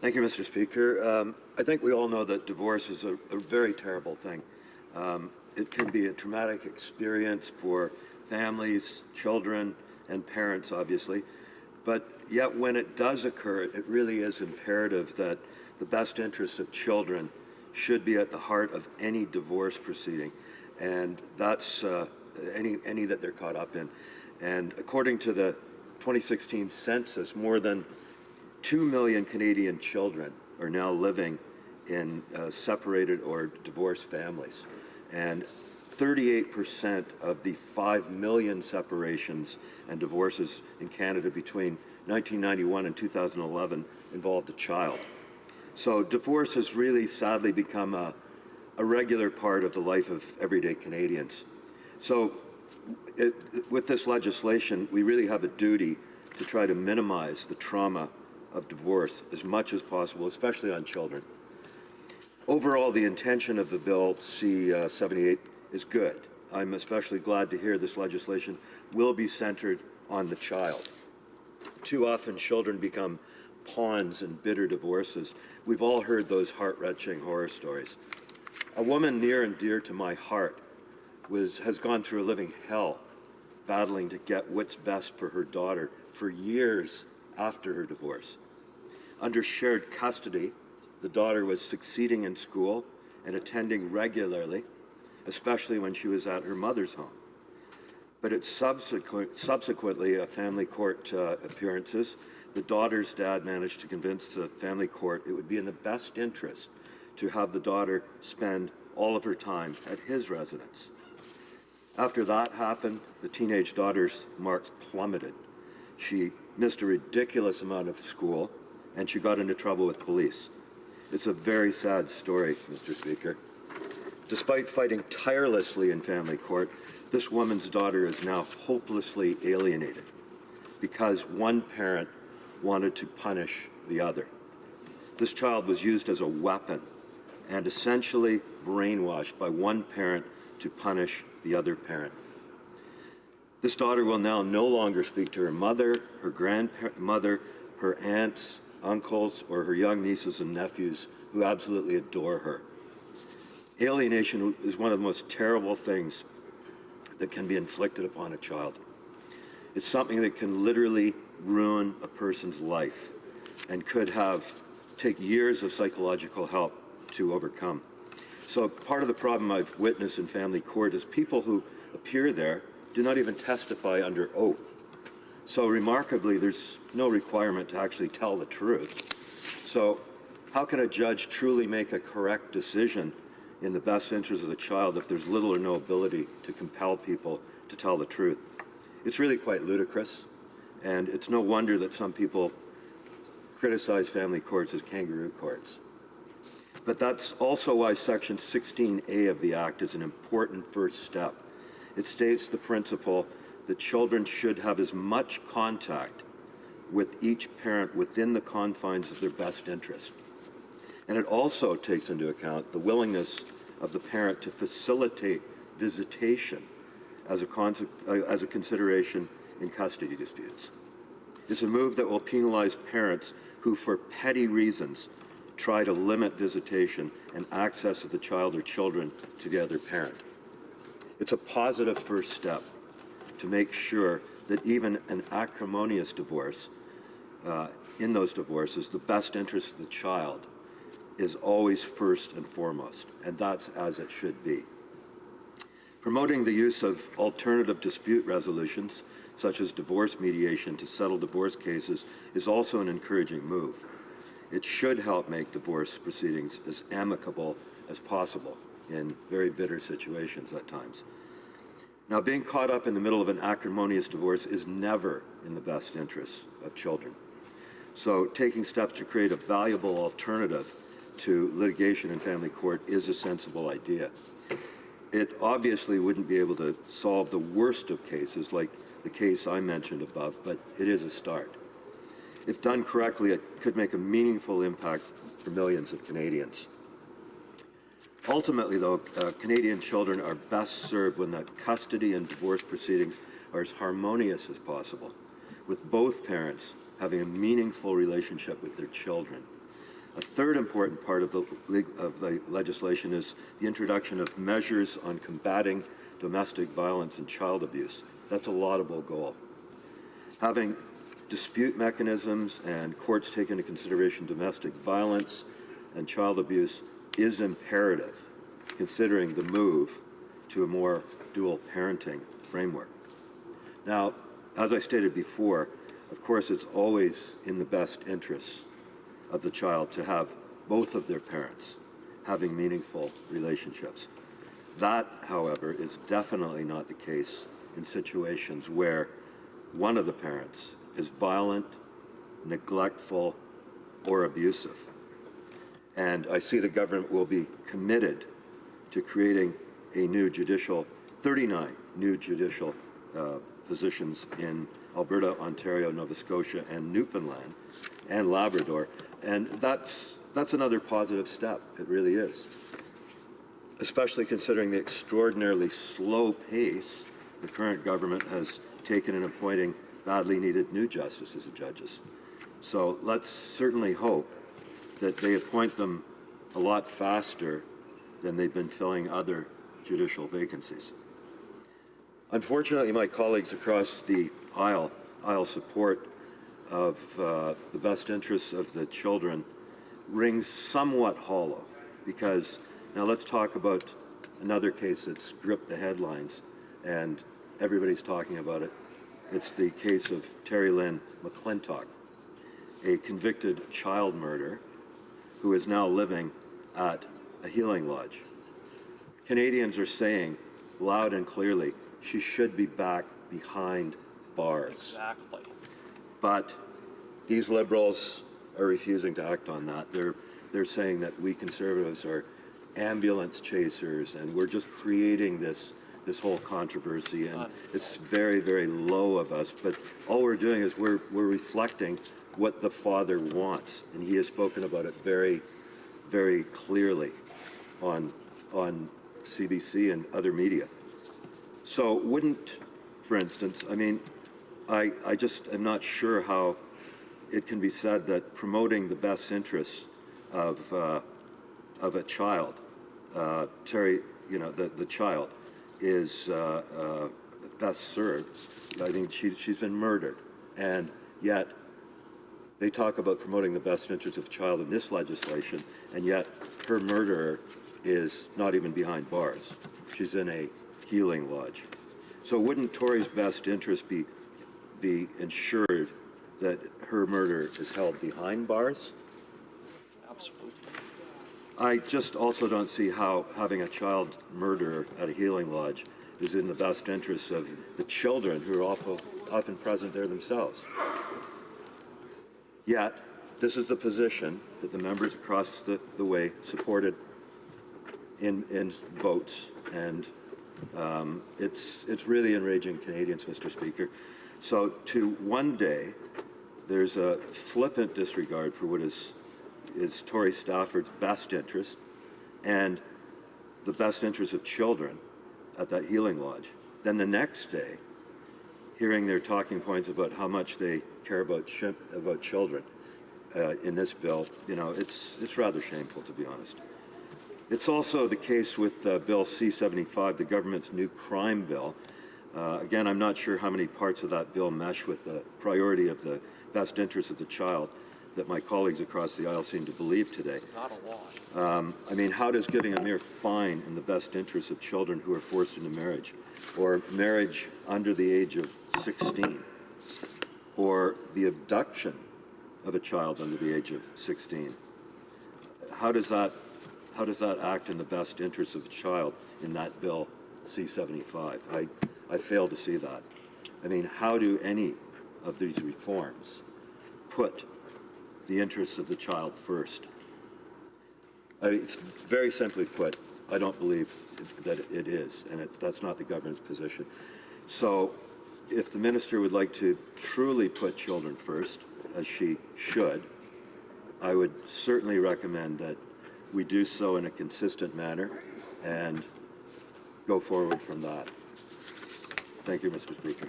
Thank you, Mr. Speaker. I think we all know that divorce is a very terrible thing. It can be a traumatic experience for families, children, and parents, obviously. But yet when it does occur, it really is imperative that the best interests of children should be at the heart of any divorce proceeding. And that's any that they're caught up in. And according to the 2016 census, more than 2 million Canadian children are now living in separated or divorced families. And 38% of the 5 million separations and divorces in Canada between 1991 and 2011 involved a child. So divorce has really sadly become a regular part of the life of everyday Canadians. So with this legislation, we really have a duty to try to minimize the trauma of divorce as much as possible, especially on children. Overall, the intention of the bill C-78 is good. I'm especially glad to hear this legislation will be centered on the child. Too often, children become pawns in bitter divorces. We've all heard those heart-wrenching horror stories. A woman near and dear to my heart has gone through a living hell battling to get what's best for her daughter for years after her divorce. Under shared custody, the daughter was succeeding in school and attending regularly, especially when she was at her mother's home. But at subsequently family court appearances, the daughter's dad managed to convince the family court it would be in the best interest to have the daughter spend all of her time at his residence. After that happened, the teenage daughter's marks plummeted. She missed a ridiculous amount of school, and she got into trouble with police. It's a very sad story, Mr. Speaker. Despite fighting tirelessly in family court, this woman's daughter is now hopelessly alienated because one parent wanted to punish the other. This child was used as a weapon and essentially brainwashed by one parent to punish the other parent. This daughter will now no longer speak to her mother, her grandmother, her aunts, uncles, or her young nieces and nephews who absolutely adore her. Alienation is one of the most terrible things that can be inflicted upon a child. It's something that can literally ruin a person's life and could take years of psychological help to overcome. So part of the problem I've witnessed in family court is people who appear there do not even testify under oath. So remarkably, there's no requirement to actually tell the truth. So how can a judge truly make a correct decision in the best interest of the child if there's little or no ability to compel people to tell the truth? It's really quite ludicrous, and it's no wonder that some people criticize family courts as kangaroo courts. But that's also why Section 16A of the Act is an important first step. It states the principle that children should have as much contact with each parent within the confines of their best interest. And it also takes into account the willingness of the parent to facilitate visitation as a consideration in custody disputes. It's a move that will penalize parents who, for petty reasons, try to limit visitation and access of the child or children to the other parent. It's a positive first step to make sure that even an acrimonious divorce, in those divorces, the best interest of the child is always first and foremost, and that's as it should be. Promoting the use of alternative dispute resolutions, such as divorce mediation to settle divorce cases, is also an encouraging move. It should help make divorce proceedings as amicable as possible in very bitter situations at times. Now, being caught up in the middle of an acrimonious divorce is never in the best interests of children. So taking steps to create a valuable alternative to litigation in family court is a sensible idea. It obviously wouldn't be able to solve the worst of cases like the case I mentioned above, but it is a start. If done correctly, it could make a meaningful impact for millions of Canadians. Ultimately, though, Canadian children are best served when the custody and divorce proceedings are as harmonious as possible, with both parents having a meaningful relationship with their children. A third important part of the legislation is the introduction of measures on combating domestic violence and child abuse. That's a laudable goal. Having dispute mechanisms and courts take into consideration domestic violence and child abuse is imperative, considering the move to a more dual parenting framework. Now, as I stated before, of course, it's always in the best interests of the child to have both of their parents having meaningful relationships. That, however, is definitely not the case in situations where one of the parents is violent, neglectful, or abusive. And I see the government will be committed to creating a new 39 new judicial positions in Alberta, Ontario, Nova Scotia, and Newfoundland, and Labrador. And that's another positive step. It really is. Especially considering the extraordinarily slow pace the current government has taken in appointing badly needed new justices and judges. So let's certainly hope that they appoint them a lot faster than they've been filling other judicial vacancies. Unfortunately, my colleagues across the aisle support of the best interests of the children rings somewhat hollow, because now let's talk about another case that's gripped the headlines and everybody's talking about it. It's the case of Terry Lynn McClintock, a convicted child murderer who is now living at a healing lodge. Canadians are saying loud and clearly she should be back behind bars. Exactly. But these Liberals are refusing to act on that. They're saying that we Conservatives are ambulance chasers and we're just creating this whole controversy, and it's very, very low of us. But all we're doing is we're reflecting what the father wants, and he has spoken about it very, very clearly on CBC and other media. So wouldn't, for instance, I mean, I just am not sure how it can be said that promoting the best interests of a child, Terry, the child, is best served. I mean, she's been murdered, and yet they talk about promoting the best interests of the child in this legislation, and yet her murderer is not even behind bars. She's in a healing lodge. So wouldn't Tory's best interest be ensured that her murderer is held behind bars? Absolutely. I just also don't see how having a child murderer at a healing lodge is in the best interests of the children who are often present there themselves. Yet, this is the position that the members across the way supported in votes, and it's really enraging Canadians, Mr. Speaker. So to one day, there's a flippant disregard for what is Tory Stafford's best interest and the best interest of children at that healing lodge. Then the next day, hearing their talking points about how much they care about children in this bill, it's rather shameful, to be honest. It's also the case with Bill C-78, the government's new crime bill. Again, I'm not sure how many parts of that bill mesh with the priority of the best interest of the child that my colleagues across the aisle seem to believe today. Not a lot. I mean, how does giving a mere fine in the best interest of children who are forced into marriage, or marriage under the age of 16, or the abduction of a child under the age of 16, how does that act in the best interest of the child in that bill C-75? I fail to see that. I mean, how do any of these reforms put the interests of the child first? I mean, it's very simply put, I don't believe that it is, and that's not the government's position. So if the minister would like to truly put children first, as she should, I would certainly recommend that we do so in a consistent manner and go forward from that. Thank you, Mr. Speaker.